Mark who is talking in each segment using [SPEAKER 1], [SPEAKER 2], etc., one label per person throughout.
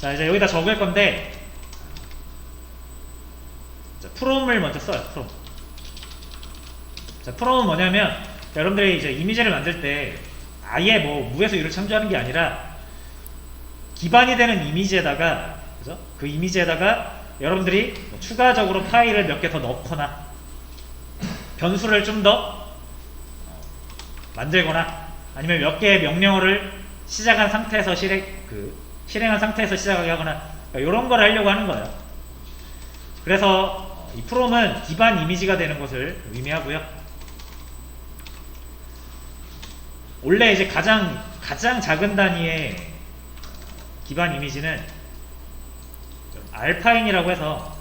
[SPEAKER 1] 자, 이제 여기다 적을 건데, 자, from을 먼저 써요. from. 자, from은 뭐냐면, 자, 여러분들이 이제 이미지를 만들 때 아예 뭐 무에서 유를 참조하는 게 아니라 기반이 되는 이미지에다가, 그죠? 그 이미지에다가 여러분들이 뭐 추가적으로 파일을 몇 개 더 넣거나 변수를 좀 더 만들거나 아니면 몇 개의 명령어를 시작한 상태에서 실행한 상태에서 시작하게 하거나 이런 걸 하려고 하는 거예요. 그래서 이 from은 기반 이미지가 되는 것을 의미하고요. 원래 이제 가장 작은 단위의 기반 이미지는 알파인이라고 해서,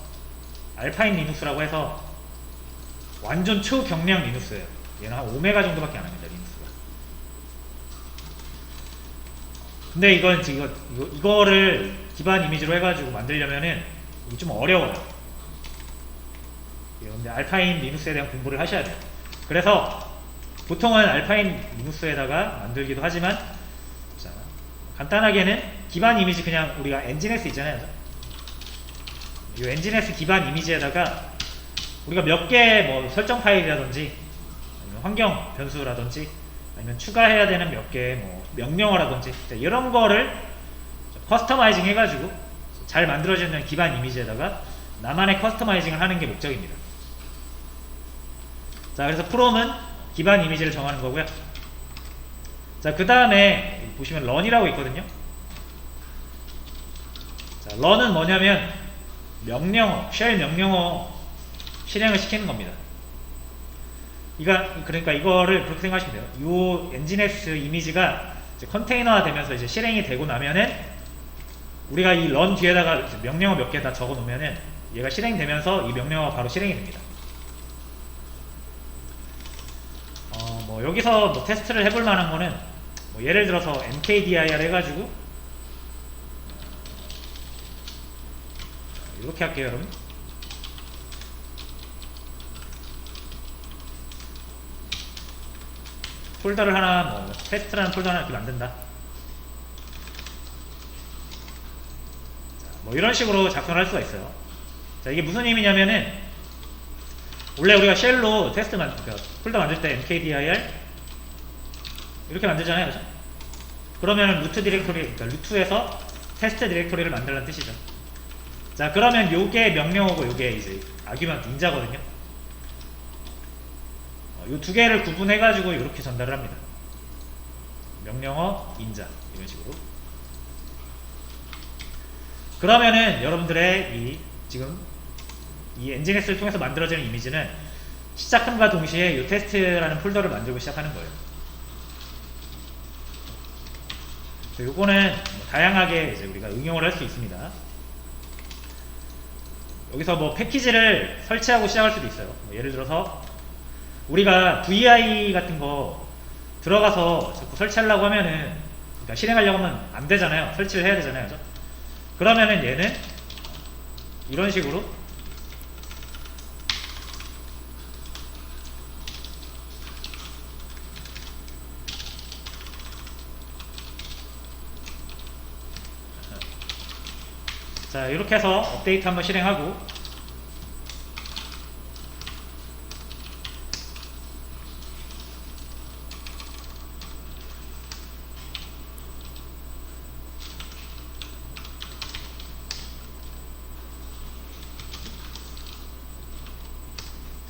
[SPEAKER 1] 알파인 리눅스라고 해서 완전 초경량 리눅스예요. 얘는 한 오메가 정도밖에 안 합니다, 리눅스가. 근데 이건 지금 이거를 기반 이미지로 해가지고 만들려면은 이게 좀 어려워요. 근데 알파인 리눅스에 대한 공부를 하셔야 돼요. 그래서 보통은 알파인 리눅스에다가 만들기도 하지만, 자, 간단하게는 기반 이미지 그냥 우리가 엔진에스 있잖아요. 이 엔진에스 기반 이미지에다가 우리가 몇 개 뭐 설정 파일이라든지 아니면 환경 변수라든지 아니면 추가해야 되는 몇 개 뭐 명령어라든지 이런 거를 커스터마이징 해가지고 잘 만들어지는 기반 이미지에다가 나만의 커스터마이징을 하는 게 목적입니다. 자, 그래서 from은 기반 이미지를 정하는 거고요. 자, 그 다음에 보시면 run이라고 있거든요. 자, run은 뭐냐면 명령어, 쉘 명령어 실행을 시키는 겁니다. 그러니까 이거를 그렇게 생각하시면 돼요. 이 엔진엑스 이미지가 이제 컨테이너화 되면서 이제 실행이 되고 나면은 우리가 이 run 뒤에다가 명령어 몇 개 다 적어 놓으면은 얘가 실행되면서 이 명령어가 바로 실행이 됩니다. 뭐 여기서 뭐 테스트를 해볼 만한 거는 뭐 예를 들어서 mkdir 해가지고 이렇게 할게요, 여러분. 폴더를 하나, 뭐 테스트라는 폴더 하나 이렇게 만든다. 자, 뭐 이런 식으로 작성을 할 수가 있어요. 자, 이게 무슨 의미냐면은 원래 우리가 쉘로 그러니까 폴더 만들 때 mkdir 이렇게 만들잖아요, 그죠? 그러면 루트 디렉토리, 그러니까 루트에서 테스트 디렉토리를 만들라는 뜻이죠. 자, 그러면 요게 명령어고 요게 이제 아규먼트 인자거든요. 요 두 개를 구분해가지고 이렇게 전달을 합니다. 명령어, 인자 이런 식으로. 그러면은 여러분들의 지금 이 엔진엑스를 통해서 만들어지는 이미지는 시작함과 동시에 이 테스트라는 폴더를 만들고 시작하는 거예요. 요거는 뭐 다양하게 이제 우리가 응용을 할 수 있습니다. 여기서 뭐 패키지를 설치하고 시작할 수도 있어요. 뭐 예를 들어서 우리가 VI 같은 거 들어가서 자꾸 설치하려고 하면은, 그러니까 실행하려고 하면 안 되잖아요. 설치를 해야 되잖아요, 그죠? 그러면은 얘는 이런 식으로 자, 이렇게 해서 업데이트 한번 실행하고,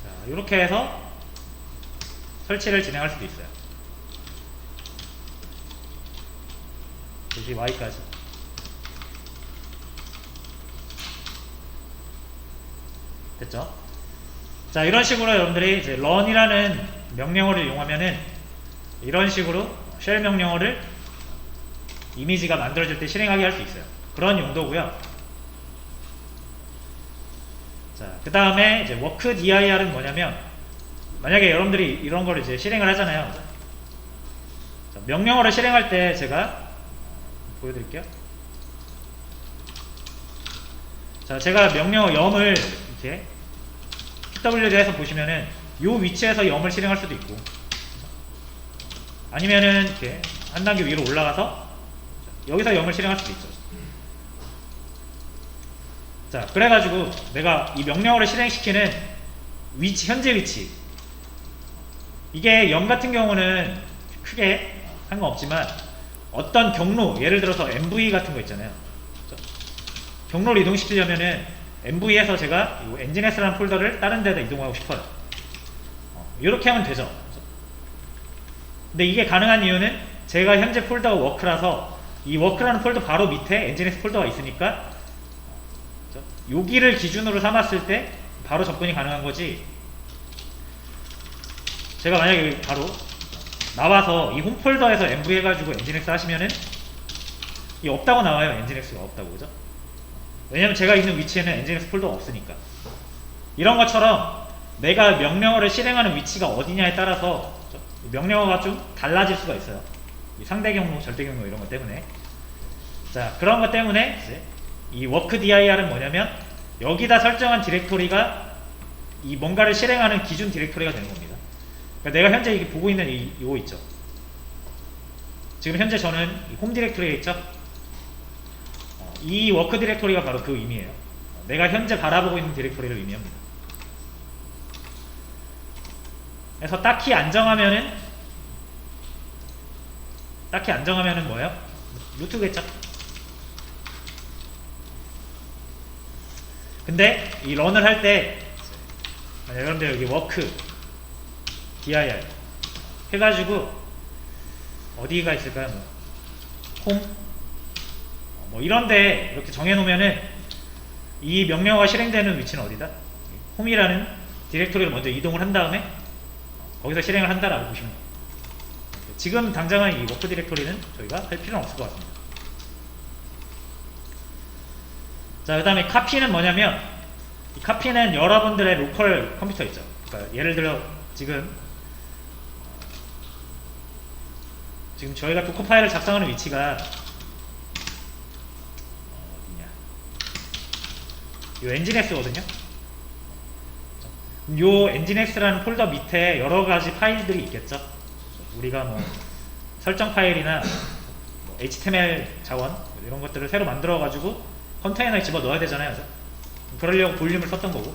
[SPEAKER 1] 자, 이렇게 해서 설치를 진행할 수도 있어요. 여기 Y까지. 됐죠? 자, 이런 식으로 여러분들이 이제 run이라는 명령어를 이용하면은 이런 식으로 쉘 명령어를 이미지가 만들어질 때 실행하게 할 수 있어요. 그런 용도고요. 자, 그 다음에 이제 work dir은 뭐냐면, 만약에 여러분들이 이런 걸 이제 실행을 하잖아요. 자, 명령어를 실행할 때 제가 보여드릴게요. 자, 제가 명령어 염을 이렇게 pwd에서 보시면은 요 위치에서 염을 실행할 수도 있고, 아니면은 이렇게 한 단계 위로 올라가서 여기서 염을 실행할 수도 있죠. 자, 그래가지고 내가 이 명령어를 실행시키는 위치, 현재 위치, 이게 0 같은 경우는 크게 상관없지만 어떤 경로, 예를 들어서 MV 같은 거 있잖아요. 경로를 이동시키려면은 MV에서 제가 이 엔진S라는 폴더를 다른 데다 이동하고 싶어요. 이렇게 하면 되죠. 근데 이게 가능한 이유는 제가 현재 폴더가 워크라서 이 워크라는 폴더 바로 밑에 엔진S 폴더가 있으니까 여기를 기준으로 삼았을 때 바로 접근이 가능한 거지. 제가 만약에 바로 나와서 이 홈 폴더에서 MV 해가지고 엔진X 하시면은 이 없다고 나와요. 엔진X가 없다고, 그죠? 왜냐면 제가 있는 위치에는 엔진X 폴더가 없으니까. 이런 것처럼 내가 명령어를 실행하는 위치가 어디냐에 따라서 명령어가 좀 달라질 수가 있어요. 이 상대 경로, 절대 경로 이런 것 때문에. 자, 그런 것 때문에 이제 이 workdir은 뭐냐면 여기다 설정한 디렉토리가 이 뭔가를 실행하는 기준 디렉토리가 되는 겁니다. 그러니까 내가 현재 이게 보고 있는 이거 있죠. 지금 현재 저는 홈 디렉토리에 있죠. 이 워크 디렉토리가 바로 그 의미예요. 내가 현재 바라보고 있는 디렉토리를 의미합니다. 그래서 딱히 안 정하면은 뭐예요? 루트겠죠. 근데 이 런을 할 때 여러분들 여기 워크 dir 해가지고 어디가 있을까요? 홈? 뭐 이런데 이렇게 정해놓으면은 이 명령어가 실행되는 위치는 어디다? 홈이라는 디렉토리를 먼저 이동을 한 다음에 거기서 실행을 한다라고 보시면 돼요. 지금 당장은 이 워크 디렉토리는 저희가 할 필요는 없을 것 같습니다. 자, 그 다음에 카피는 뭐냐면 이 카피는 여러분들의 로컬 컴퓨터 있죠. 그러니까 예를 들어 지금 저희가 도커 파일을 작성하는 위치가 어디냐? 요 엔진X거든요. 요 엔진X라는 폴더 밑에 여러 가지 파일들이 있겠죠. 우리가 뭐 설정 파일이나 뭐 HTML 자원 이런 것들을 새로 만들어 가지고 컨테이너에 집어 넣어야 되잖아요. 그러려고 볼륨을 썼던 거고,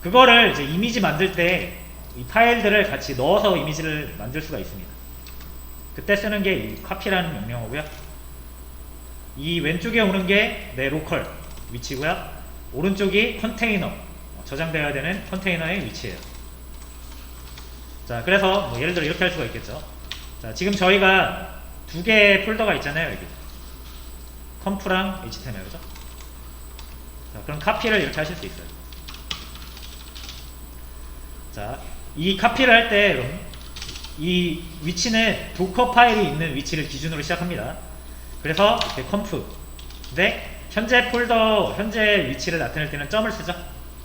[SPEAKER 1] 그거를 이제 이미지 만들 때 이 파일들을 같이 넣어서 이미지를 만들 수가 있습니다. 그때 쓰는 게 이 카피라는 명령어고요. 이 왼쪽에 오는 게 내 로컬 위치고요. 오른쪽이 컨테이너, 저장되어야 되는 컨테이너의 위치예요. 자, 그래서 뭐 예를 들어 이렇게 할 수가 있겠죠. 자, 지금 저희가 두 개의 폴더가 있잖아요. 여기 컴프랑 HTML, 그죠? 자, 그럼 카피를 이렇게 하실 수 있어요. 자, 이 카피를 할 때 이 위치는 도커 파일이 있는 위치를 기준으로 시작합니다. 그래서 이렇게 컴프, 근데 현재 폴더, 현재 위치를 나타낼 때는 점을 쓰죠.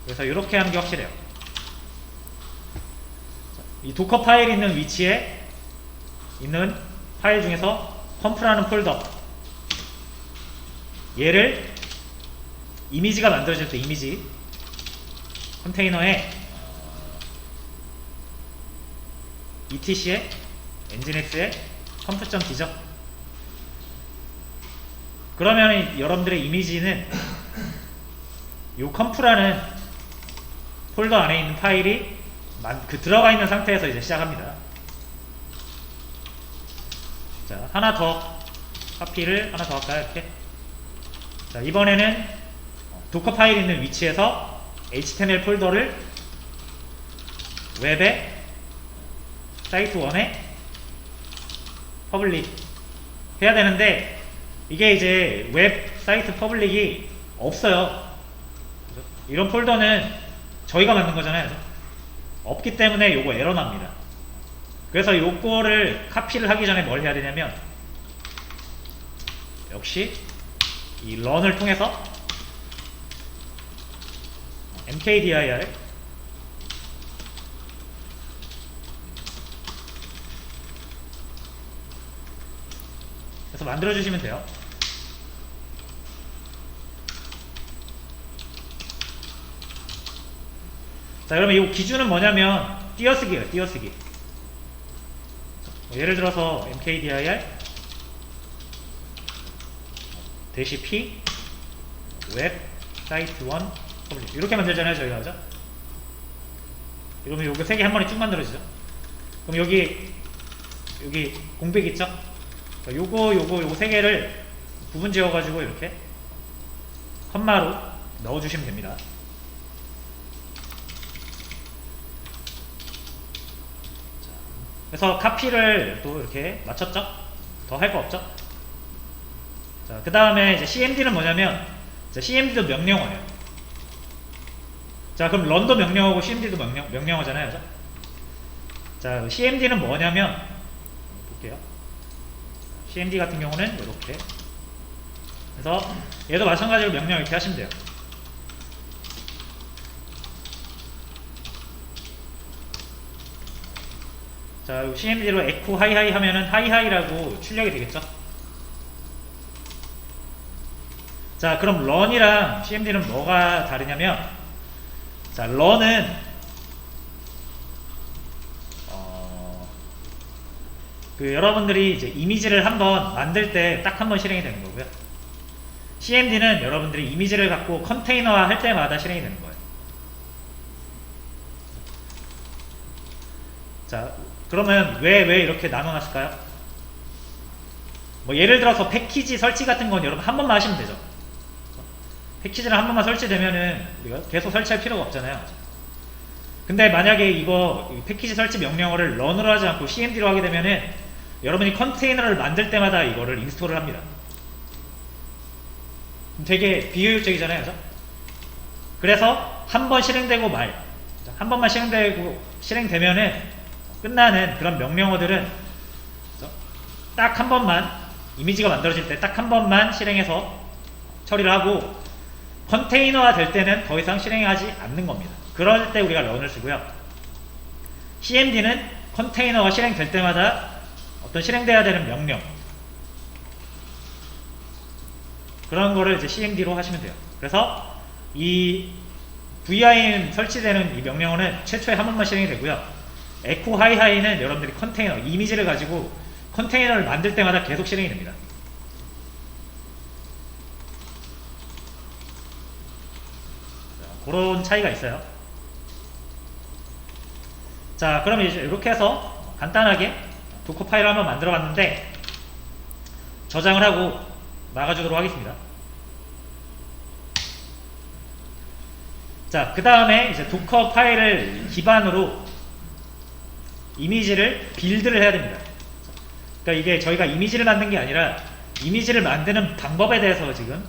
[SPEAKER 1] 그래서 이렇게 하는 게 확실해요. 이 도커 파일이 있는 위치에 있는 파일 중에서 컴프라는 폴더, 얘를 이미지가 만들어질 때 이미지 컨테이너에 etc에 엔진X에 컴프.d죠. 그러면 여러분들의 이미지는 이 컴프라는 폴더 안에 있는 파일이 들어가 있는 상태에서 이제 시작합니다. 자, 하나 더 카피를 하나 더 할까요? 이렇게. 자, 이번에는 도커 파일 있는 위치에서 HTML 폴더를 웹에 사이트 1에 퍼블릭 해야 되는데, 이게 이제 웹 사이트 퍼블릭이 없어요. 이런 폴더는 저희가 만든 거잖아요. 없기 때문에 요거 에러 납니다. 그래서 요거를 카피를 하기 전에 뭘 해야 되냐면, 역시 이 런을 통해서 mkdir 그래서 만들어 주시면 돼요. 자, 그러면 이 기준은 뭐냐면 띄어쓰기예요. 띄어쓰기. 예를 들어서 mkdir -p 웹 사이트 1 퍼블리시 이렇게 만들잖아요 저희가. 그죠? 이러면 요거 3개 한 번에 쭉 만들어지죠. 그럼 여기 공백 있죠? 요거 3개를 부분 지어 가지고 이렇게 컴마로 넣어주시면 됩니다. 그래서 카피를 또 이렇게 맞췄죠? 더 할 거 없죠? 자, 그 다음에 이제 cmd는 뭐냐면, cmd도 명령어예요. 자, 그럼 런도 명령어고 cmd도 명령어잖아요. 그죠? 자, cmd는 뭐냐면, 볼게요. cmd 같은 경우는 이렇게. 그래서 얘도 마찬가지로 명령 이렇게 하시면 돼요. 자, cmd로 echo 하이하이 하면은 하이하이라고 출력이 되겠죠? 자, 그럼 run이랑 cmd는 뭐가 다르냐면, 자, run은 여러분들이 이제 이미지를 한번 만들 때 딱 한 번 실행이 되는 거고요. cmd는 여러분들이 이미지를 갖고 컨테이너화 할 때마다 실행이 되는 거예요. 자, 그러면 왜 이렇게 나눠놨을까요? 뭐 예를 들어서 패키지 설치 같은 건 여러분 한 번만 하시면 되죠. 패키지를 한 번만 설치되면은 우리가 계속 설치할 필요가 없잖아요. 근데 만약에 이거 패키지 설치 명령어를 런으로 하지 않고 cmd로 하게 되면은 여러분이 컨테이너를 만들 때마다 이거를 인스톨을 합니다. 되게 비효율적이잖아요. 그죠? 그래서 한 번 실행되고 한 번만 실행되면은 끝나는 그런 명령어들은 딱 한 번만 이미지가 만들어질 때 딱 한 번만 실행해서 처리를 하고 컨테이너화 될 때는 더 이상 실행하지 않는 겁니다. 그럴 때 우리가 런을 쓰고요. cmd는 컨테이너가 실행될 때마다 어떤 실행돼야 되는 명령 그런 거를 이제 cmd로 하시면 돼요. 그래서 이 vim 설치되는 이 명령어는 최초에 한 번만 실행이 되고요. echo 하이하이는 여러분들이 컨테이너, 이미지를 가지고 컨테이너를 만들 때마다 계속 실행이 됩니다. 자, 그런 차이가 있어요. 자, 그럼 이제 이렇게 해서 간단하게 도커 파일을 한번 만들어 봤는데 저장을 하고 나가주도록 하겠습니다. 자, 그 다음에 이제 도커 파일을 기반으로 이미지를 빌드를 해야 됩니다. 그러니까 이게 저희가 이미지를 만든 게 아니라 이미지를 만드는 방법에 대해서 지금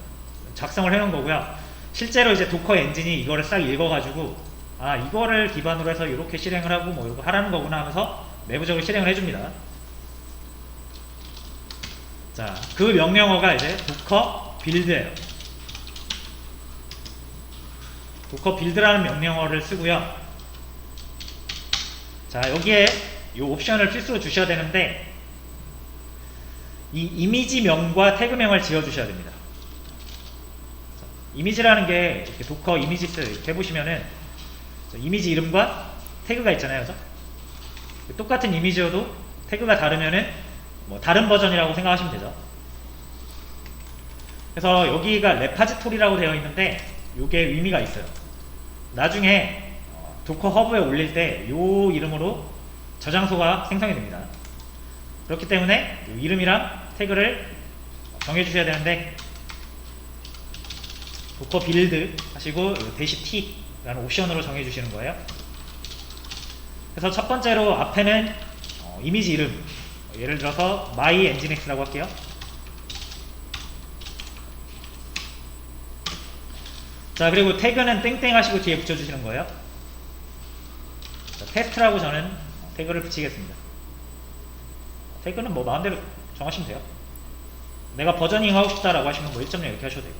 [SPEAKER 1] 작성을 해놓은 거고요. 실제로 이제 도커 엔진이 이거를 싹 읽어가지고 아, 이거를 기반으로 해서 이렇게 실행을 하고 뭐 이거 하라는 거구나 하면서 내부적으로 실행을 해줍니다. 자, 그 명령어가 이제 도커 빌드예요. 도커 빌드라는 명령어를 쓰고요. 자, 여기에 이 옵션을 필수로 주셔야 되는데 이 이미지명과 태그명을 지어주셔야 됩니다. 자, 이미지라는 게 이렇게 도커 이미지스 이렇게 해보시면은 이미지 이름과 태그가 있잖아요. 그죠? 똑같은 이미지여도 태그가 다르면은 뭐 다른 버전이라고 생각하시면 되죠. 그래서 여기가 레파지토리라고 되어 있는데 이게 의미가 있어요. 나중에 도커 허브에 올릴 때 이 이름으로 저장소가 생성이 됩니다. 그렇기 때문에 이 이름이랑 태그를 정해주셔야 되는데 도커 빌드 하시고 -t 라는 옵션으로 정해주시는 거예요. 그래서 첫 번째로 앞에는 이미지 이름, 예를 들어서 my nginx라고 할게요. 자, 그리고 태그는 땡땡 하시고 뒤에 붙여주시는 거예요. 자, 테스트라고 저는 태그를 붙이겠습니다. 태그는 뭐 마음대로 정하시면 돼요. 내가 버저닝 하고 싶다라고 하시면 뭐 1.0 이렇게 하셔도 되고.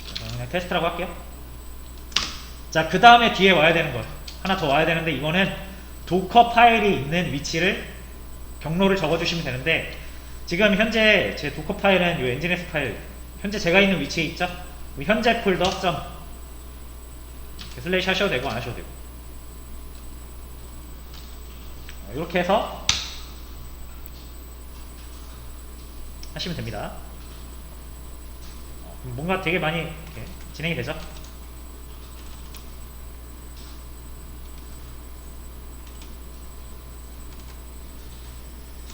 [SPEAKER 1] 자, 저는 그냥 테스트라고 할게요. 자, 그 다음에 뒤에 와야 되는 거 하나 더 와야 되는데 이거는 도커 파일이 있는 위치를 경로를 적어주시면 되는데 지금 현재 제 도커 파일은 이 nginx 파일 현재 제가 있는 위치에 있죠? 현재 폴더 슬래시 하셔도 되고 안 하셔도 되고 이렇게 해서 하시면 됩니다. 뭔가 되게 많이 이렇게 진행이 되죠.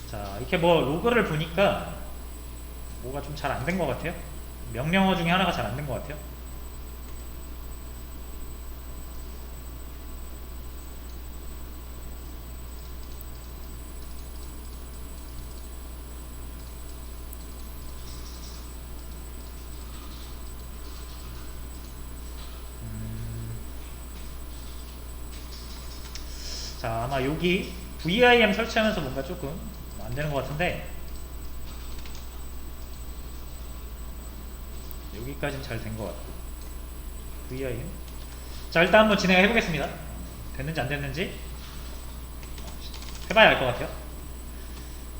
[SPEAKER 1] 자, 이렇게 뭐 로그를 보니까 뭐가 좀 잘 안 된 것 같아요. 명령어 중에 하나가 잘 안 된 것 같아요. 자, 아마 여기 VIM 설치하면서 뭔가 조금 안 되는 것 같은데, 여기까지는 잘 된 것 같고. VIM. 자, 일단 한번 진행해 보겠습니다. 됐는지 안 됐는지 해봐야 알 것 같아요.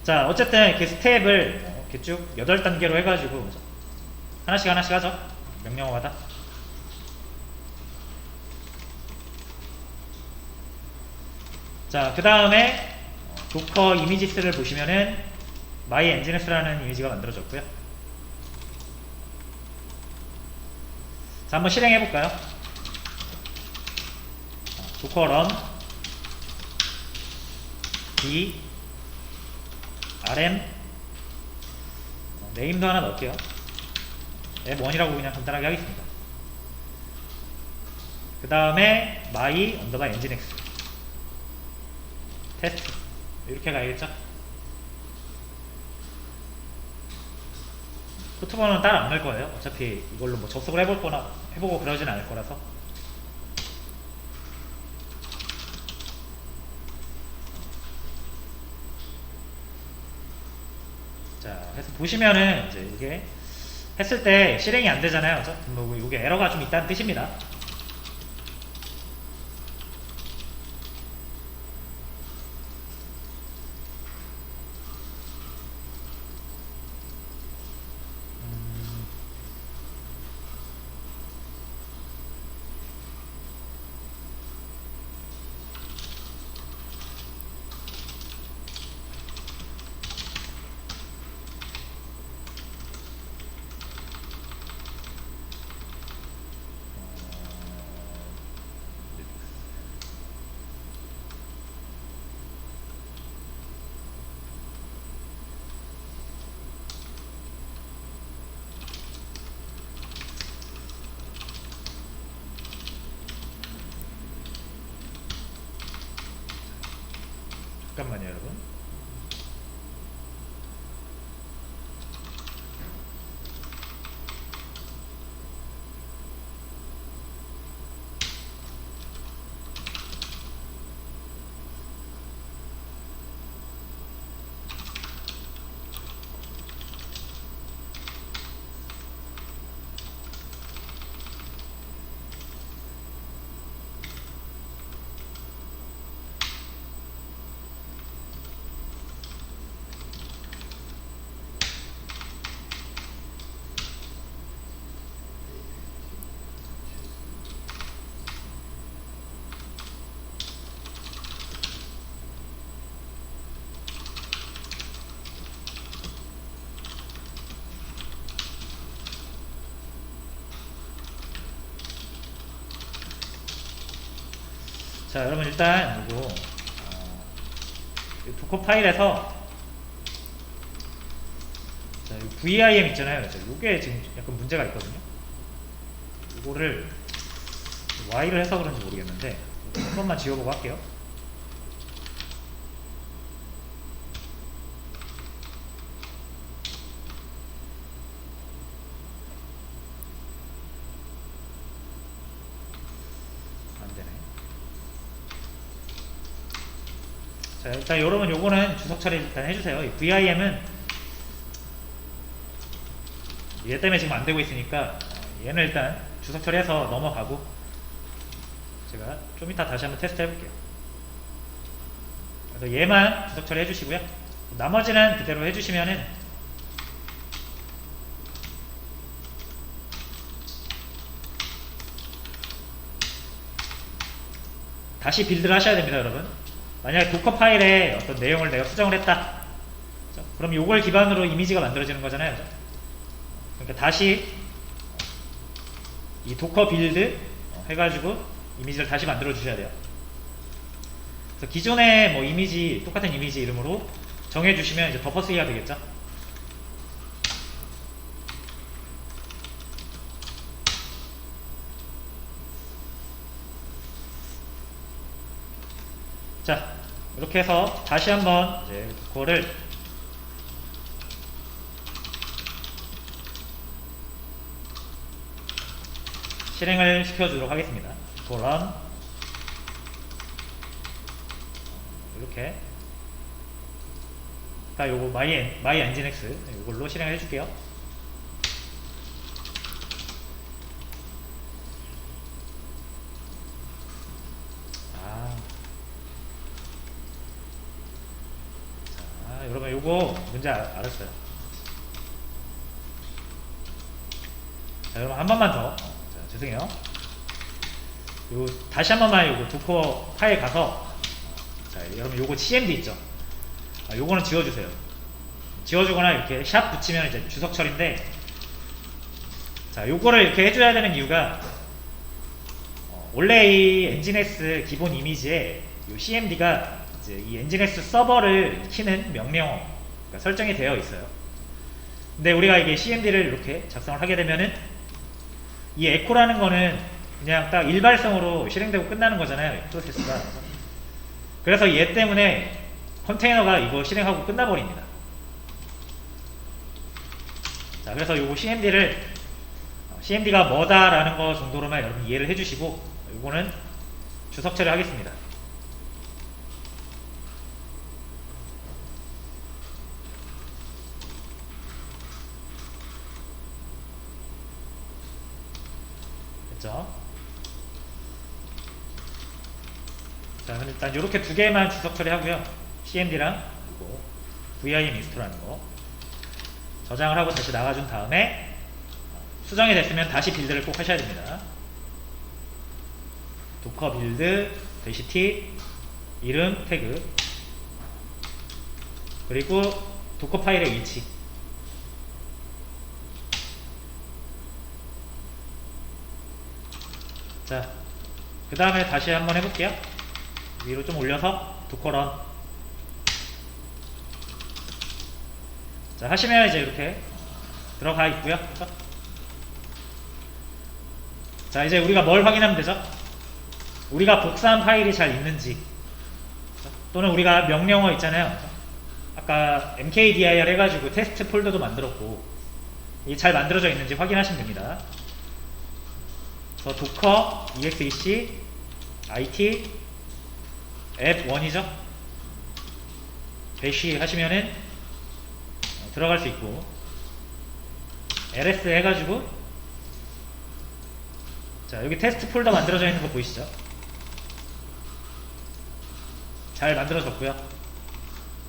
[SPEAKER 1] 자, 어쨌든 이렇게 스텝을 이렇게 쭉 8단계로 해가지고 하나씩 하나씩 하죠. 명령어마다. 자, 그 다음에 도커 이미지스를 보시면은 myNGS라는 이미지가 만들어졌고요. 자, 한번 실행해 볼까요? 도커 run d rm 네임도 하나 넣을게요. m1이라고 그냥 간단하게 하겠습니다. 그 다음에 my_nginx 테스트 이렇게 가야겠죠? 포트번호는 따로 안 넣을 거예요. 어차피 이걸로 뭐 접속을 해보고 그러진 않을 거라서. 자, 그래서 보시면은 이제 이게 했을 때 실행이 안 되잖아요. 뭐 이게 에러가 좀 있다는 뜻입니다. 잠깐만요, 여러분. 자, 여러분 일단 이거 도커 파일에서 자, VIM 있잖아요. 이게 지금 약간 문제가 있거든요. 이거를 Y를 해서 그런지 모르겠는데 한 번만 지워보고 할게요. 자, 일단 여러분 요거는 주석 처리 일단 해주세요. 이 VIM은 얘 때문에 지금 안 되고 있으니까 얘는 일단 주석 처리해서 넘어가고 제가 좀 이따 다시 한번 테스트 해볼게요. 그래서 얘만 주석 처리 해주시고요. 나머지는 그대로 해주시면은 다시 빌드를 하셔야 됩니다, 여러분. 만약에 도커 파일에 어떤 내용을 내가 수정을 했다. 그럼 이걸 기반으로 이미지가 만들어지는 거잖아요. 그러니까 다시 이 도커 빌드 해가지고 이미지를 다시 만들어 주셔야 돼요. 그래서 기존의 뭐 이미지, 똑같은 이미지 이름으로 정해주시면 이제 덮어쓰기가 되겠죠. 자, 이렇게 해서 다시 한번 이제 그거를 실행을 시켜주도록 하겠습니다. run 이렇게 요거 my nginx 이걸로 실행을 해줄게요. 여러분 요거 문제 알았어요. 자, 여러분 한 번만 더. 자, 죄송해요. 요 다시 한 번만 요거 도커 파일 가서 자, 여러분 요거 cmd 있죠? 요거는 지워주세요. 지워주거나 이렇게 샵 붙이면 이제 주석 처리인데, 자, 요거를 이렇게 해줘야 되는 이유가 원래 이 엔진X 기본 이미지에 요 cmd가 이제 이 엔진X 서버를 키는 명령어가 설정이 되어 있어요. 근데 우리가 이게 cmd를 이렇게 작성을 하게 되면은 이 에코라는 거는 그냥 딱 일발성으로 실행되고 끝나는 거잖아요, 프로세스가. 그래서 얘 때문에 컨테이너가 이거 실행하고 끝나버립니다. 자, 그래서 요거 cmd가 뭐다라는 거 정도로만 여러분 이해를 해주시고, 요거는 주석 처리 하겠습니다. 됐죠? 자, 일단 이렇게 두 개만 주석 처리하고요. cmd랑 그리고 vim 인스톨하는 거 저장을 하고 다시 나가준 다음에 수정이 됐으면 다시 빌드를 꼭 하셔야 됩니다. 도커 빌드 -t 이름 태그 그리고 도커 파일의 위치. 자, 그 다음에 다시 한번 해볼게요. 위로 좀 올려서 도커런. 자, 하시면 이제 이렇게 들어가 있고요. 자, 이제 우리가 뭘 확인하면 되죠? 우리가 복사한 파일이 잘 있는지, 또는 우리가 명령어 있잖아요. 아까 mkdir 해가지고 테스트 폴더도 만들었고 이게 잘 만들어져 있는지 확인하시면 됩니다. 그래서 docker exec it app1이죠. dash 하시면은 들어갈 수 있고, ls 해가지고 자, 여기 테스트 폴더 만들어져 있는 거 보이시죠? 잘 만들어졌고요.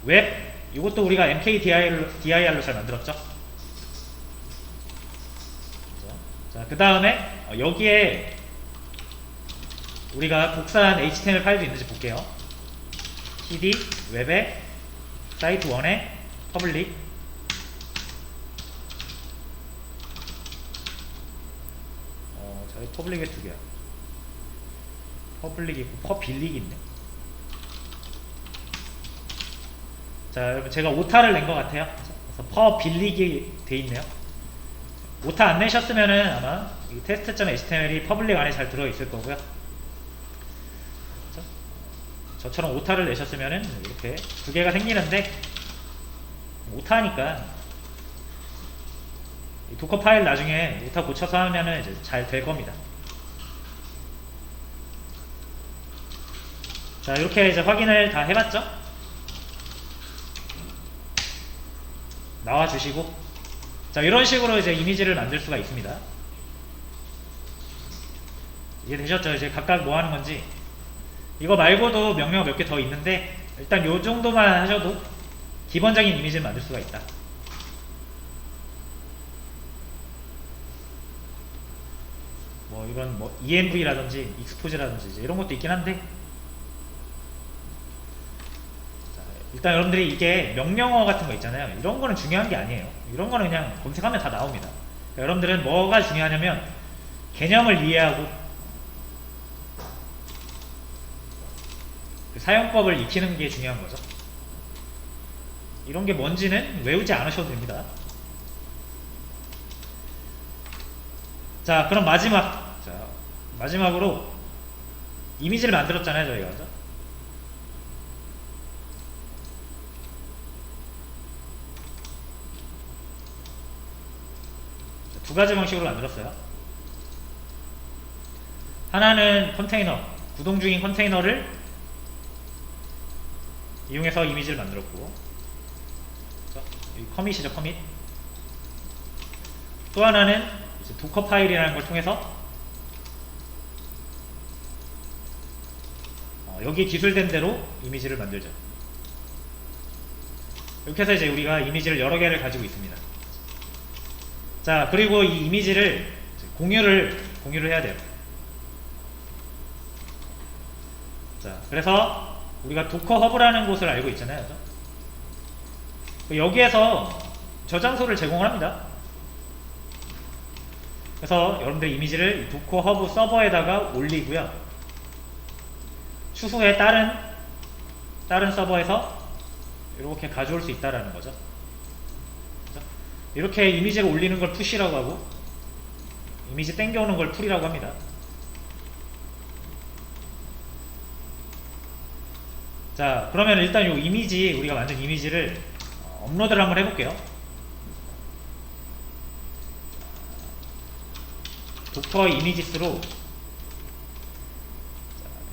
[SPEAKER 1] 웹 이것도 우리가 mkdir로 잘 만들었죠. 자, 그 다음에 여기에 우리가 복사한 HTML 파일도 있는지 볼게요. cd 웹에 사이트 1에 퍼블릭. 저희 퍼블릭에 두 개야. 퍼블릭이 있고 퍼빌릭이 있네. 자, 여러분 제가 오타를 낸 것 같아요. 그래서 퍼빌릭이 돼 있네요. 오타 안 내셨으면은 아마 이 테스트.html이 퍼블릭 안에 잘 들어있을 거고요. 그렇죠? 저처럼 오타를 내셨으면은 이렇게 두 개가 생기는데, 오타니까 이 도커 파일 나중에 오타 고쳐서 하면은 이제 잘 될 겁니다. 자, 이렇게 이제 확인을 다 해봤죠? 나와주시고, 자, 이런 식으로 이제 이미지를 만들 수가 있습니다. 이해되셨죠? 이제 각각 뭐 하는 건지. 이거 말고도 명령 몇 개 더 있는데 일단 요 정도만 하셔도 기본적인 이미지를 만들 수가 있다. 뭐 이런 뭐 env라든지 expose라든지 이제 이런 것도 있긴 한데, 자, 일단 여러분들이 이게 명령어 같은 거 있잖아요. 이런 거는 중요한 게 아니에요. 이런 거는 그냥 검색하면 다 나옵니다. 그러니까 여러분들은 뭐가 중요하냐면 개념을 이해하고 그 사용법을 익히는 게 중요한 거죠. 이런 게 뭔지는 외우지 않으셔도 됩니다. 자, 그럼 마지막으로 이미지를 만들었잖아요, 저희가. 그죠? 두 가지 방식으로 만들었어요. 하나는 컨테이너, 구동 중인 컨테이너를 이용해서 이미지를 만들었고, 이 커밋이죠, 커밋. 또 하나는 이제 도커 파일이라는 걸 통해서 여기 기술된 대로 이미지를 만들죠. 이렇게 해서 이제 우리가 이미지를 여러 개를 가지고 있습니다. 자, 그리고 이 이미지를 공유를 해야 돼요. 자, 그래서 우리가 도커 허브라는 곳을 알고 있잖아요. 그죠? 여기에서 저장소를 제공을 합니다. 그래서 여러분들 이미지를 도커 허브 서버에다가 올리고요. 추후에 다른 서버에서 이렇게 가져올 수 있다라는 거죠. 그죠? 이렇게 이미지를 올리는 걸 푸시라고 하고, 이미지 땡겨오는 걸 풀이라고 합니다. 자, 그러면 일단 이 이미지, 우리가 만든 이미지를 업로드를 한번 해볼게요. 도커 이미지스로.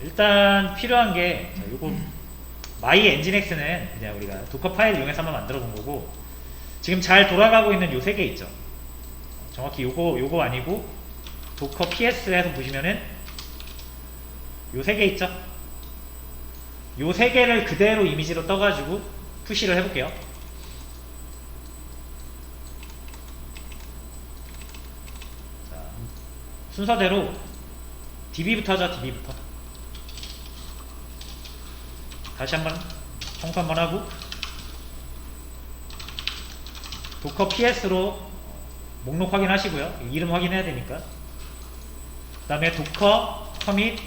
[SPEAKER 1] 일단 필요한 게 요거 마이 엔진엑스는 그냥 우리가 도커 파일 이용해서 한번 만들어 본 거고, 지금 잘 돌아가고 있는 요 세 개 있죠. 정확히 요거 아니고 도커 PS에서 보시면은 요 세 개 있죠. 요 세 개를 그대로 이미지로 떠가지고 푸시를 해볼게요. 자, 순서대로 DB부터 하자. DB부터 다시 한번 청소 한번 하고, 도커 PS로 목록 확인하시고요. 이름 확인해야 되니까. 그 다음에 도커 커밋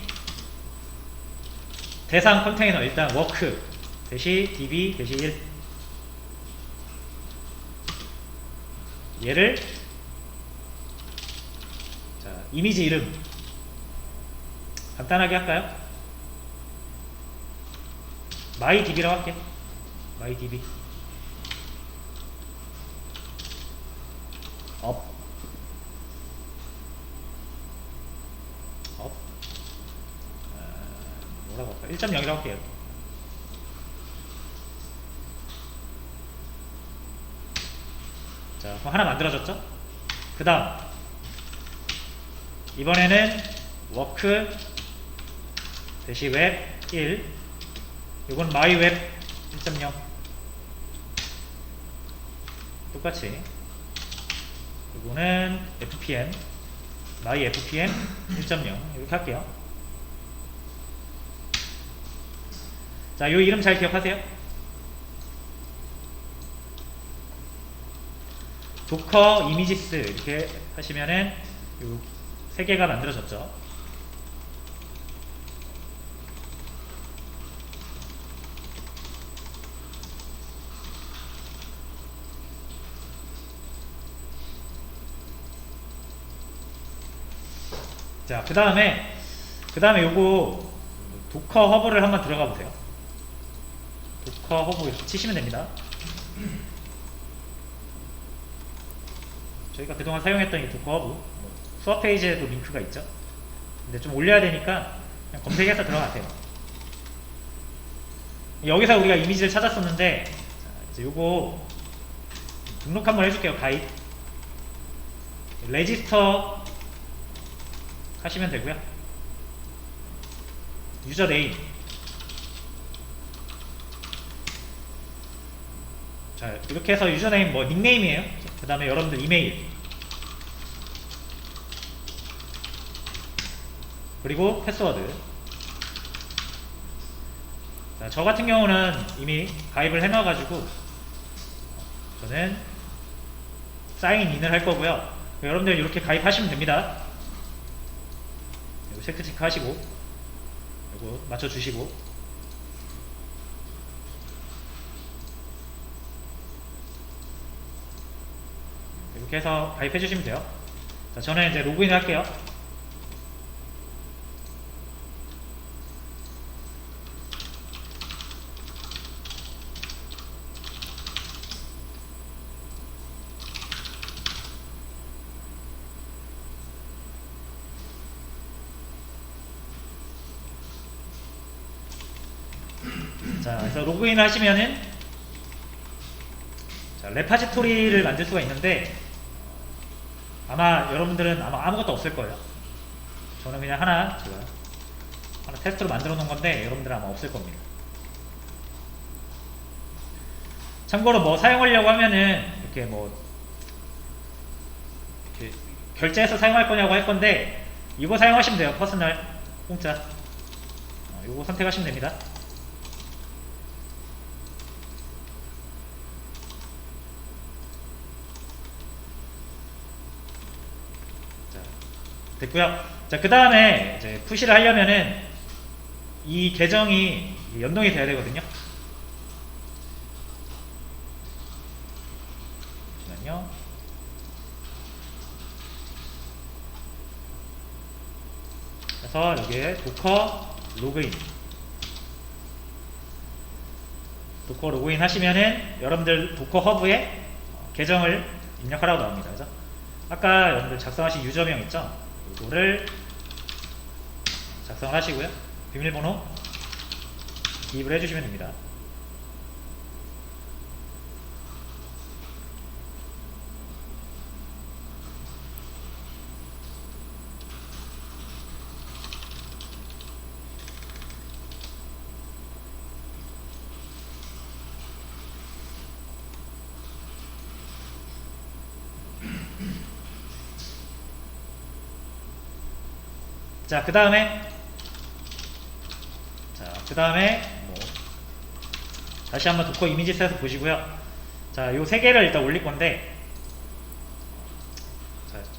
[SPEAKER 1] 대상 컨테이너, 일단 워크 대시 db 대시 1, 얘를 자, 이미지 이름 간단하게 할까요? MyDB라고 할게. MyDB 업 뭐라고 할까? 1.0이라고 할게요. 자, 그럼 하나 만들어졌죠? 그 다음 이번에는 워크 대시 웹 1, 이건 myWeb 1.0 똑같이, 이거는 fpm myfpm 1.0 이렇게 할게요. 자, 요 이름 잘 기억하세요. 도커 이미지스 이렇게 하시면은 요 세 개가 만들어졌죠. 자, 그 다음에 요거 도커 허브를 한번 들어가 보세요. 도커 허브 이렇게 치시면 됩니다. 저희가 그동안 사용했던 이 도커 허브, 수업 페이지에도 링크가 있죠. 근데 좀 올려야 되니까 그냥 검색해서 들어가세요. 여기서 우리가 이미지를 찾았었는데, 자, 이제 요거 등록 한번 해줄게요. 가입 레지스터 하시면 되고요. 유저 네임, 자, 이렇게 해서 유저 네임 뭐 닉네임이에요. 그 다음에 여러분들 이메일, 그리고 패스워드. 자, 저 같은 경우는 이미 가입을 해놔가지고 저는 사인인을 할 거고요. 여러분들 이렇게 가입하시면 됩니다. 이거 체크 하시고 이거 맞춰주시고 이렇게 해서 가입해 주시면 돼요. 자, 저는 이제 로그인을 할게요. 자, 그래서 로그인을 하시면은 자, 레파지토리를 만들 수가 있는데 아마 여러분들은 아마 아무것도 없을 거예요. 저는 그냥 하나 테스트로 만들어 놓은 건데 여러분들은 아마 없을 겁니다. 참고로 뭐 사용하려고 하면은 이렇게 뭐 이렇게 결제해서 사용할 거냐고 할 건데 이거 사용하시면 돼요. 퍼스널 공짜 이거 선택하시면 됩니다. 됐고요. 자, 그 다음에 이제 푸시를 하려면은 이 계정이 연동이 돼야 되거든요. 잠시만요. 그래서 여기에 도커 로그인 하시면은 여러분들 도커 허브에 계정을 입력하라고 나옵니다. 그죠? 아까 여러분들 작성하신 유저명 있죠? 이거를 작성을 하시고요. 비밀번호 기입을 해주시면 됩니다. 자, 그 다음에 뭐 다시 한번 도커 이미지 셋에서 보시고요. 자, 요 세 개를 일단 올릴 건데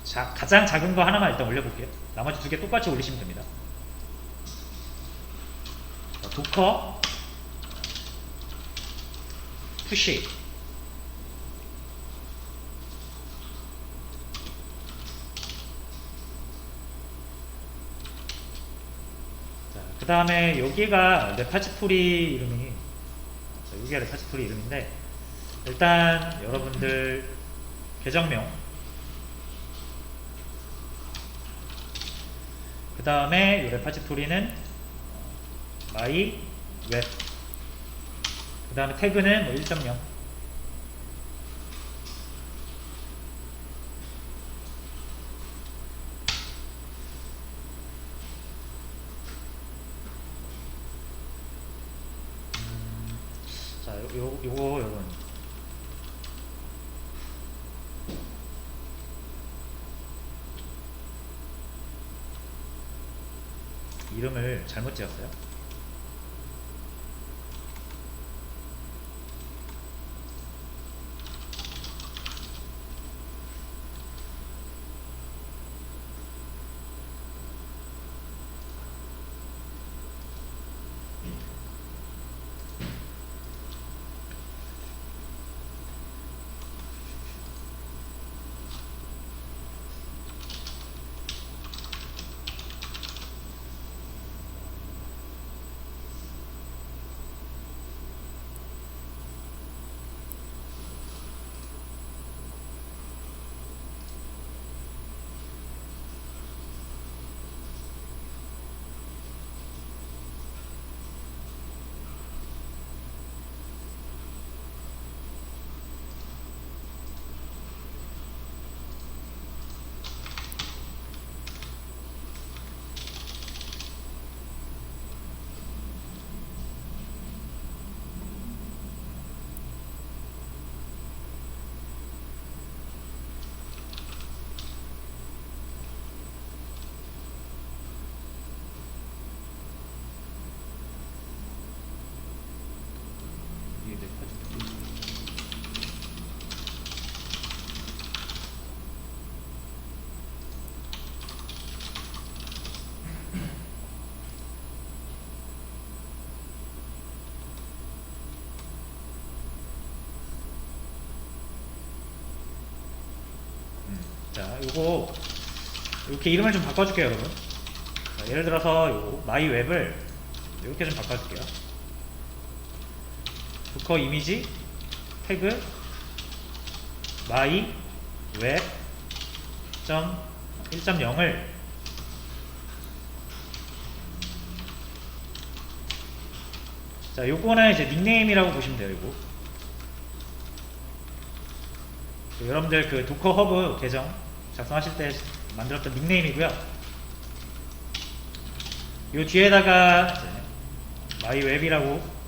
[SPEAKER 1] 자, 가장 작은 거 하나만 일단 올려볼게요. 나머지 두 개 똑같이 올리시면 됩니다. 자, 도커 푸시 그 다음에 여기가 레파지토리 이름이 여기가 레파지토리 이름인데 일단 여러분들 계정명 그 다음에 이 레파지토리는 my web 그 다음에 태그는 뭐 1.0 자, 요거 여러분 이름을 잘못 지었어요. 자, 요거 이렇게 이름을 좀 바꿔줄게요, 여러분. 자, 예를 들어서 요 마이 웹을 이렇게 좀 바꿔줄게요. 도커 이미지 태그 마이 웹 1.0을 자, 요거는 이제 닉네임이라고 보시면 돼요. 이거 여러분들 그 도커 허브 계정 작성하실 때 만들었던 닉네임이고요. 요 뒤에다가 마이 웹이라고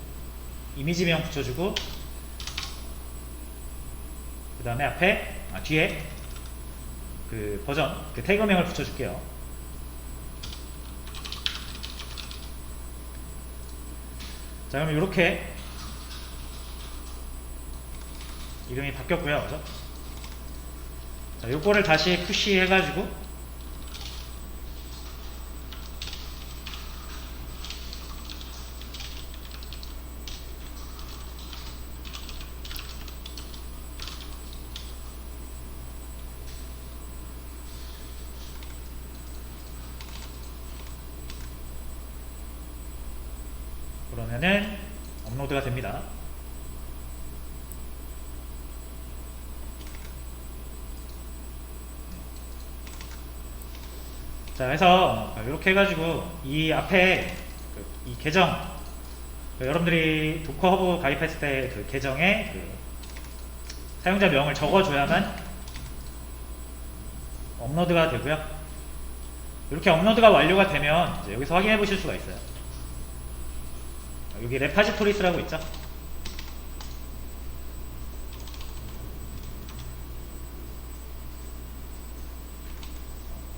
[SPEAKER 1] 이미지명 붙여주고, 그 다음에 앞에 뒤에 그 버전 그 태그명을 붙여줄게요. 자, 그럼 이렇게 이름이 바뀌었고요. 그죠? 자, 요거를 다시 푸시 해가지고 그러면은 업로드가 됩니다. 자, 그래서 이렇게 해가지고 이 앞에 이 계정 여러분들이 도커 허브 가입했을 때 그 계정에 그 사용자 명을 적어줘야만 업로드가 되고요. 이렇게 업로드가 완료가 되면 이제 여기서 확인해 보실 수가 있어요. 여기 레파지토리스라고 있죠.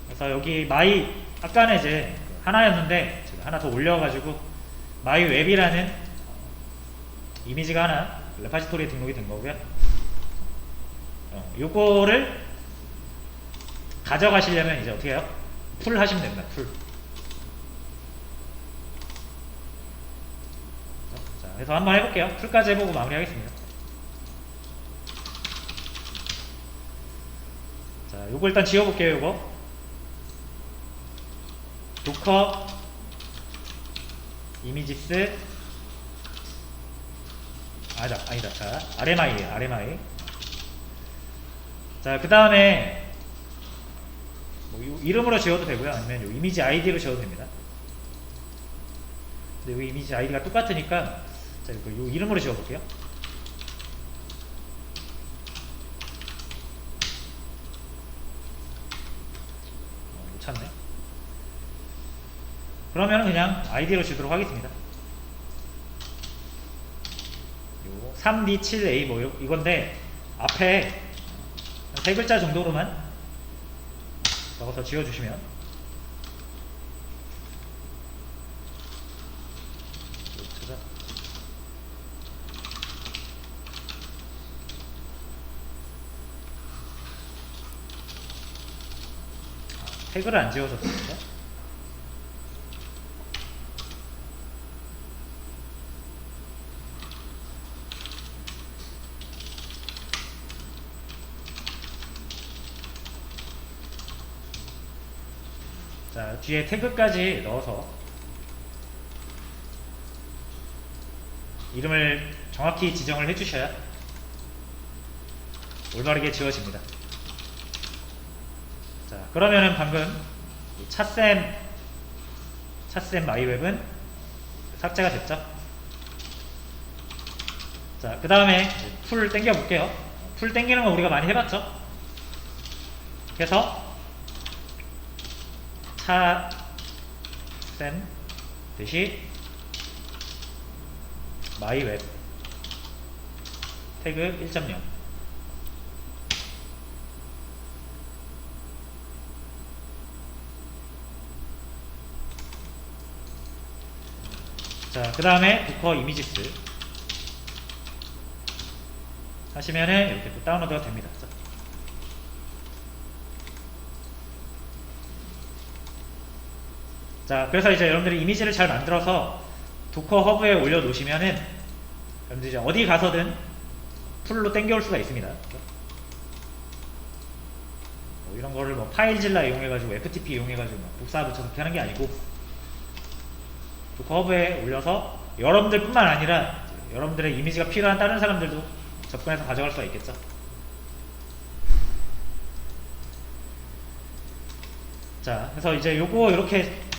[SPEAKER 1] 그래서 여기 마이 아까는 이제 하나였는데 제가 하나 더 올려가지고 마이 웹이라는 이미지가 하나 레파지토리에 등록이 된 거고요. 요거를 가져가시려면 이제 어떻게 해요? 풀 하시면 됩니다. 풀. 자, 그래서 한번 해볼게요. 풀까지 해보고 마무리하겠습니다. 자, 요거 일단 지워볼게요. 요거 도커 이미지스 아니다. 자, RMI에요. RMI. 자, 그 다음에 뭐 이름으로 지워도 되고요. 아니면 요 이미지 아이디로 지워도 됩니다. 근데 요 이미지 아이디가 똑같으니까 자, 요 이름으로 지워볼게요. 못 찾네. 그러면 그냥 아이디로 지도록 하겠습니다. 요 3D7A 뭐 이건데 앞에 세 글자 정도로만 적어서 지워주시면 태그를 안 지워줬습니다. 자, 뒤에 태그까지 넣어서 이름을 정확히 지정을 해주셔야 올바르게 지워집니다. 자, 그러면은 방금 찻샘 마이웹은 삭제가 됐죠. 자, 그 다음에 풀 땡겨 볼게요. 풀 땡기는 거 우리가 많이 해봤죠. 그래서 찻샘 대시 마이웹 태그 1.0 자, 그 다음에 도커 이미지스 하시면은 이렇게 또 다운로드가 됩니다. 자, 그래서 이제 여러분들이 이미지를 잘 만들어서 도커 허브에 올려 놓으시면은 여러분들이 이제 어디 가서든 풀로 땡겨올 수가 있습니다. 이런 거를 뭐 파일질라 이용해가지고 FTP 이용해가지고 막 복사 붙여서 그렇게 하는 게 아니고 또 커브에 올려서 여러분들 뿐만 아니라 여러분들의 이미지가 필요한 다른 사람들도 접근해서 가져갈 수가 있겠죠. 자, 그래서 이제 요거 이렇게